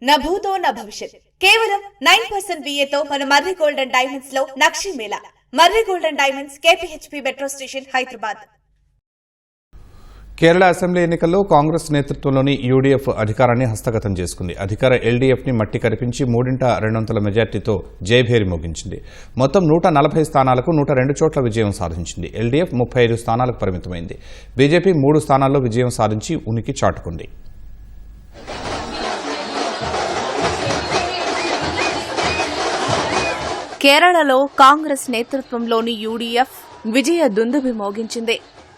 నా భూతో నా భవిష్యత్. కేవలం 9% VAతో మన మర్రి గోల్డ్ అండ్ డైమండ్స్ లో నక్షి మేళా. Marri gold and diamonds, KPHP metro station, Hyderabad. Kerala assembly ఎన్నికల్లో కాంగ్రెస్ నేతృత్వంలోని యూడీఎఫ్ అధికారాన్ని హస్తగతం చేసుకుంది. అధికార ఎల్డీఎఫ్ ని మట్టి కరిపించి 3/2 మెజార్టీతో జయభేరి మోగించింది. మొత్తం 140 స్థానాలకు 102 చోట్ల విజయం సాధించింది. ఎల్డీఎఫ్ 35 స్థానాలకు పరిమితమైంది. బీజేపీ 3 స్థానాల్లో విజయం సాధించి ఉనికి చాటుకుంది. కేరళలో కాంగ్రెస్ నేతృత్వంలోని యూడీఎఫ్ విజయ దుందుబి మోగించింది.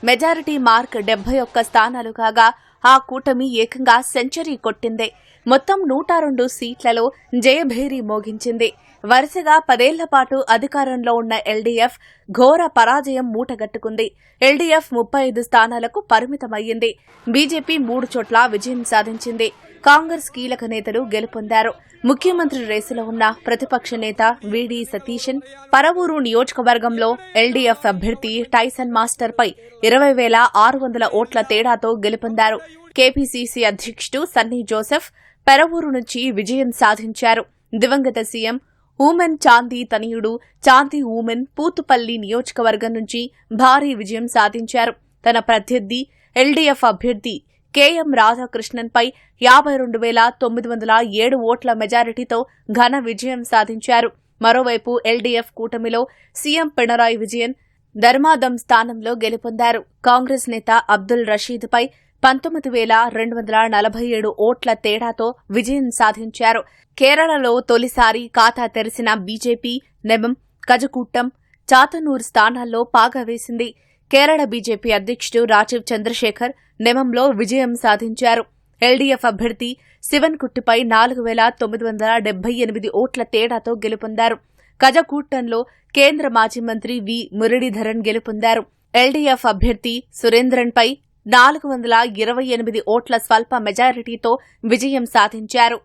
మెజారిటీ మార్క్ 71 స్థానాలు కాగా ఆ కూటమి ఏకంగా సెంచరీ కొట్టింది. మొత్తం 102 సీట్లలో జయభేరి మోగించింది. వరుసగా 10 ఏళ్ల పాటు అధికారంలో ఉన్న ఎల్డీఎఫ్ ఘోర పరాజయం మూటగట్టుకుంది. ఎల్డీఎఫ్ 35 స్థానాలకు పరిమితమయ్యింది. బీజేపీ 3 చోట్ల విజయం సాధించింది. కాంగ్రెస్ కీలక నేతలు గెలుపొందారు. ముఖ్యమంత్రి రేసులో ఉన్న ప్రతిపక్ష నేత వీడి సతీశన్ పరవూరు నియోజకవర్గంలో ఎల్డీఎఫ్ అభ్యర్థి టైసన్ మాస్టర్ పై 20,600 ఓట్ల తేడాతో గెలుపొందారు. కేపీసీసీ అధ్యక్షుడు సన్నీ జోసెఫ్ పరవూరు నుంచి విజయం సాధించారు. దివంగత సీఎం ఊమెన్ చాందీ తనయుడు చాందీ ఊమెన్ పూతుపల్లి నియోజకవర్గం నుంచి భారీ విజయం సాధించారు. తన ప్రత్యర్థి ఎల్డీఎఫ్ అభ్యర్థి కేఎం రాధాకృష్ణన్పై 52,907 ఓట్ల మెజారిటీతో ఘన విజయం సాధించారు. మరోవైపు ఎల్డీఎఫ్ కూటమిలో సీఎం పినరాయి విజయన్ ధర్మాదం స్థానంలో గెలుపొందారు. కాంగ్రెస్ నేత అబ్దుల్ రషీద్పై 19,247 ఓట్ల తేడాతో విజయం సాధించారు. కేరళలో తొలిసారి ఖాతా తెరిచిన బీజేపీ నెమం, కజకూట్టం, చాతనూర్ స్థానాల్లో పాగా వేసింది. కేరళ బీజేపీ అధ్యక్షుడు రాజీవ్ చంద్రశేఖర్ నెమంలో విజయం సాధించారు. ఎల్డీఎఫ్ అభ్యర్థి శివన్ కుట్టిపై 4,978 ఓట్ల తేడాతో గెలుపొందారు. కజకూట్టంలో కేంద్ర మాజీ మంత్రి వి మురళీధరన్ గెలుపొందారు. ఎల్డీఎఫ్ అభ్యర్థి సురేంద్రన్పై 428 ఓట్ల స్వల్ప మెజారిటీతో విజయం సాధించారు.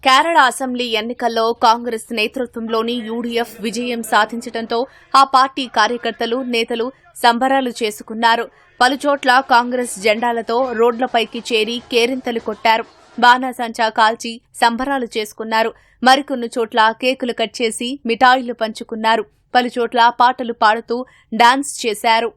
కేరళ అసెంబ్లీ ఎన్నికల్లో కాంగ్రెస్ నేతృత్వంలోని యూడీఎఫ్ విజయం సాధించడంతో ఆ పార్టీ కార్యకర్తలు, నేతలు సంబరాలు చేసుకున్నారు. పలుచోట్ల కాంగ్రెస్ జెండాలతో రోడ్లపైకి చేరి కేరింతలు కొట్టారు. బాణాసంచా కాల్చి సంబరాలు చేసుకున్నారు. మరికొన్ని చోట్ల కేకులు కట్ చేసి మిఠాయిలు పంచుకున్నారు. పలుచోట్ల పాటలు పాడుతూ డాన్స్ చేశారు.